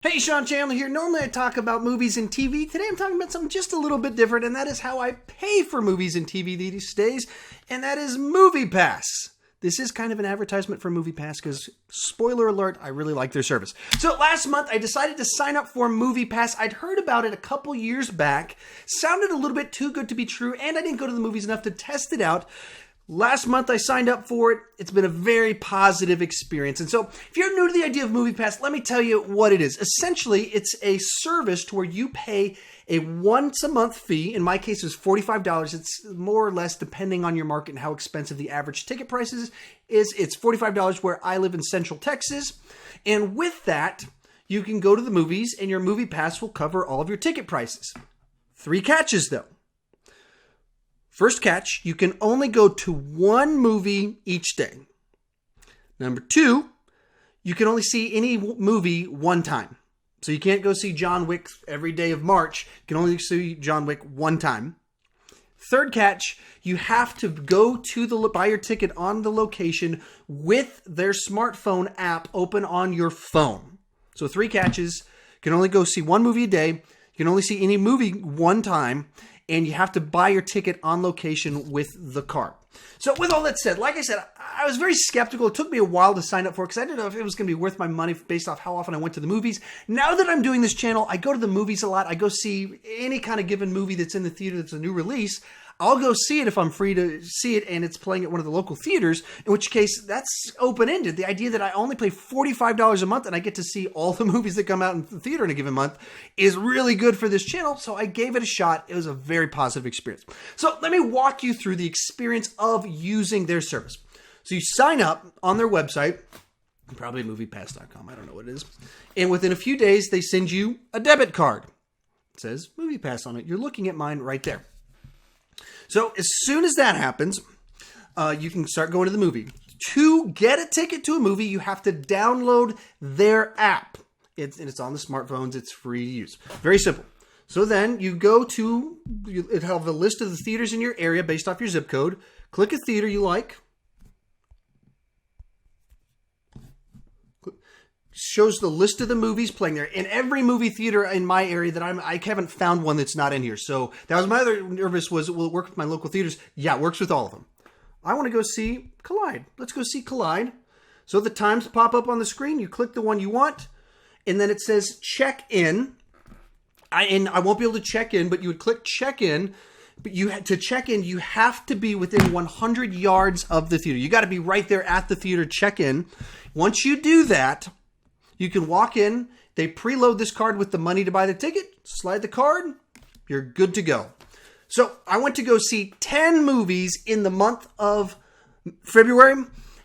Hey, Chandler here. Normally I talk about movies and TV. Today I'm talking about something just a little bit different, and that is how I pay for movies and TV these days, and that is MoviePass. This is kind of an advertisement for MoviePass because, spoiler alert, I really like their service. So last month I decided to sign up for MoviePass. I'd heard about it a couple years back. Sounded a little bit too good to be true, and I didn't go to the movies enough to test it out. Last month I signed up for it. It's been a very positive experience. And so if you're new to the idea of MoviePass, let me tell you what it is. Essentially, it's a service to where you pay a once a month fee. In my case, it's $45. It's more or less depending on your market and how expensive the average ticket price is. It's $45 where I live in Central Texas. And with that, you can go to the movies and your MoviePass will cover all of your ticket prices. 3 catches though. First catch, you can only go to one movie each day. Number 2, you can only see any movie one time. So you can't go see John Wick every day of March. You can only see John Wick one time. Third catch, you have to go to buy your ticket on the location with their smartphone app open on your phone. So 3 catches, you can only go see one movie a day. You can only see any movie one time. And you have to buy your ticket on location with the card. So with all that said, like I said, I was very skeptical. It took me a while to sign up for it because I didn't know if it was going to be worth my money based off how often I went to the movies. Now that I'm doing this channel, I go to the movies a lot. I go see any kind of given movie that's in the theater that's a new release. I'll go see it if I'm free to see it and it's playing at one of the local theaters, in which case that's open-ended. The idea that I only pay $45 a month and I get to see all the movies that come out in the theater in a given month is really good for this channel, so I gave it a shot. It was a very positive experience. So let me walk you through the experience of using their service. So you sign up on their website, probably MoviePass.com, I don't know what it is, and within a few days they send you a debit card. It says MoviePass on it. You're looking at mine right there. So as soon as that happens, you can start going to the movie. To get a ticket to a movie, you have to download their app. It's on the smartphones. It's free to use. Very simple. So then you go to, it have a list of the theaters in your area based off your zip code. Click a theater you like. Shows the list of the movies playing there. In every movie theater in my area that I haven't found one that's not in here. So that was my other nervous was, will it work with my local theaters? Yeah, it works with all of them. I want to go see Collide. Let's go see Collide. So the times pop up on the screen. You click the one you want. And then it says check in. I won't be able to check in, but you would click check in. But to check in, you have to be within 100 yards of the theater. You got to be right there at the theater, check in. Once you do that, you can walk in, they preload this card with the money to buy the ticket, slide the card, you're good to go. So I went to go see 10 movies in the month of February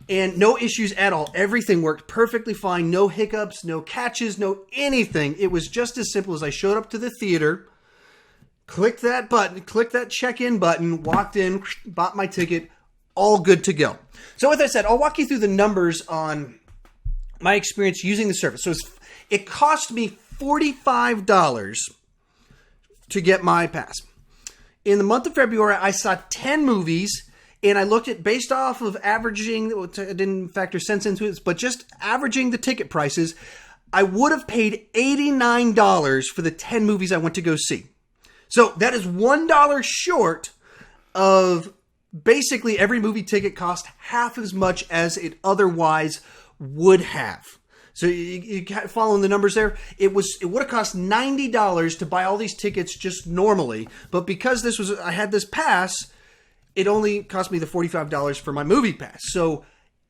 and no issues at all. Everything worked perfectly fine. No hiccups, no catches, no anything. It was just as simple as I showed up to the theater, clicked that button, clicked that check-in button, walked in, bought my ticket, all good to go. So with that said, I'll walk you through the numbers on my experience using the service. So it cost me $45 to get my pass. In the month of February, I saw 10 movies, and I looked at, based off of averaging, I didn't factor cents into it, but just averaging the ticket prices, I would have paid $89 for the 10 movies I went to go see. So that is $1 short of basically every movie ticket cost half as much as it otherwise would have. So you following the numbers there? It would have cost $90 to buy all these tickets just normally, but because I had this pass, it only cost me the $45 for my movie pass. So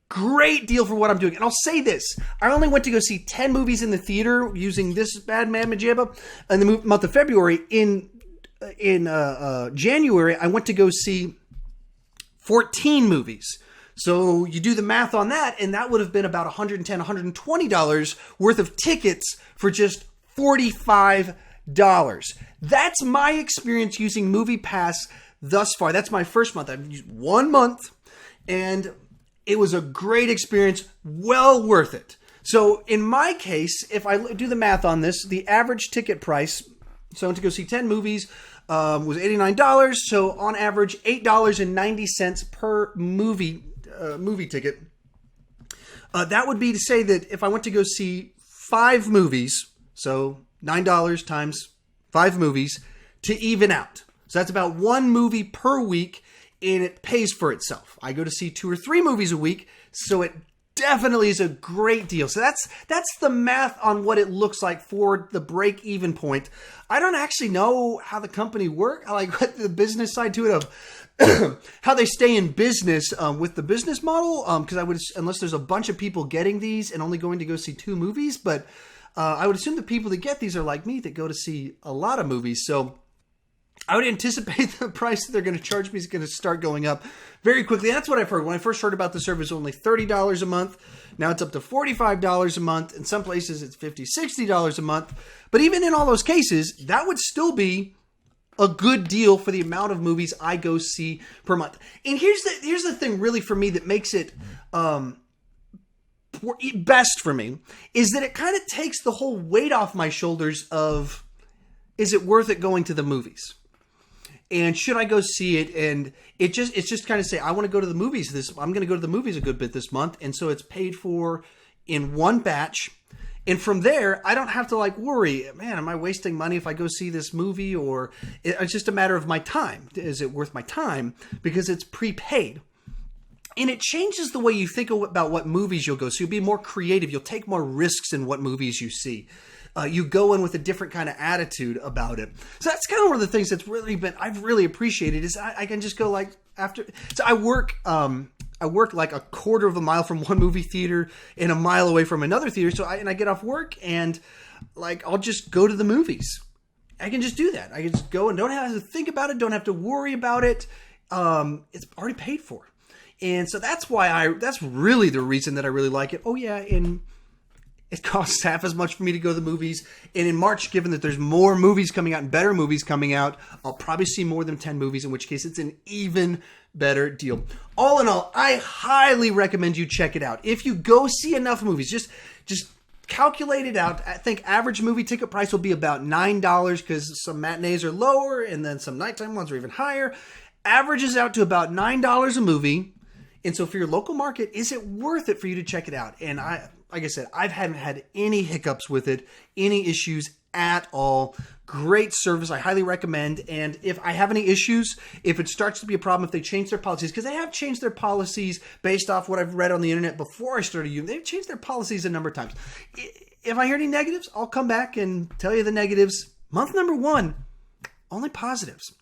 great deal for what I'm doing. And I'll say this, I only went to go see 10 movies in the theater using this bad mamma jabba in the month of February. In January, I went to go see 14 movies. So you do the math on that, and that would have been about $110, $120 worth of tickets for just $45. That's my experience using MoviePass thus far. That's my first month. I've used 1 month, and it was a great experience, well worth it. So in my case, if I do the math on this, the average ticket price, so I went to go see 10 movies, was $89. So on average, $8.90 per movie ticket. That would be to say that if I went to go see 5 movies, So $9 times 5 movies to even out. So that's about 1 movie per week, and it pays for itself. I go to see 2 or 3 movies a week, so it definitely is a great deal. So that's the math on what it looks like for the break-even point. I don't actually know how the company works, like what the business side to it of how they stay in business with the business model. Because I would, unless there's a bunch of people getting these and only going to go see 2 movies, but I would assume the people that get these are like me that go to see a lot of movies. So I would anticipate the price that they're going to charge me is going to start going up very quickly. That's what I've heard. When I first heard about the service, it was only $30 a month. Now it's up to $45 a month. In some places, it's $50, $60 a month. But even in all those cases, that would still be a good deal for the amount of movies I go see per month. And here's the thing really for me that makes it best for me, is that it kind of takes the whole weight off my shoulders of, is it worth it going to the movies? And should I go see it? And it's just kind of say, I want to go to the movies I'm going to go to the movies a good bit this month. And so it's paid for in one batch. And from there, I don't have to like worry, man, am I wasting money if I go see this movie? Or it's just a matter of my time. Is it worth my time? Because it's prepaid. And it changes the way you think about what movies you'll go. So you'll be more creative. You'll take more risks in what movies you see. You go in with a different kind of attitude about it. So that's kind of one of the things that's really I've really appreciated is I can just go like after. So I work like a quarter of a mile from one movie theater and a mile away from another theater. So I get off work and like, I'll just go to the movies. I can just do that. I can just go and don't have to think about it. Don't have to worry about it. It's already paid for. And so that's really the reason that I really like it. Oh yeah. And it costs half as much for me to go to the movies. And in March, given that there's more movies coming out and better movies coming out, I'll probably see more than 10 movies, in which case it's an even better deal. All in all, I highly recommend you check it out. If you go see enough movies, just calculate it out. I think average movie ticket price will be about $9 because some matinees are lower and then some nighttime ones are even higher. Averages out to about $9 a movie. And so for your local market, is it worth it for you to check it out? And like I said, I haven't had any hiccups with it, any issues at all. Great service. I highly recommend. And if I have any issues, if it starts to be a problem, if they change their policies, because they have changed their policies based off what I've read on the internet before I started using, they've changed their policies a number of times. If I hear any negatives, I'll come back and tell you the negatives. Month number 1, only positives.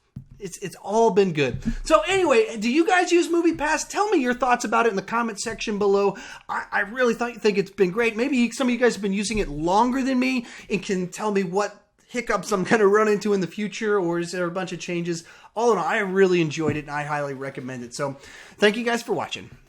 It's all been good. So anyway, do you guys use MoviePass? Tell me your thoughts about it in the comment section below. I really think it's been great. Maybe some of you guys have been using it longer than me and can tell me what hiccups I'm going to run into in the future, or is there a bunch of changes? All in all, I really enjoyed it and I highly recommend it. So thank you guys for watching.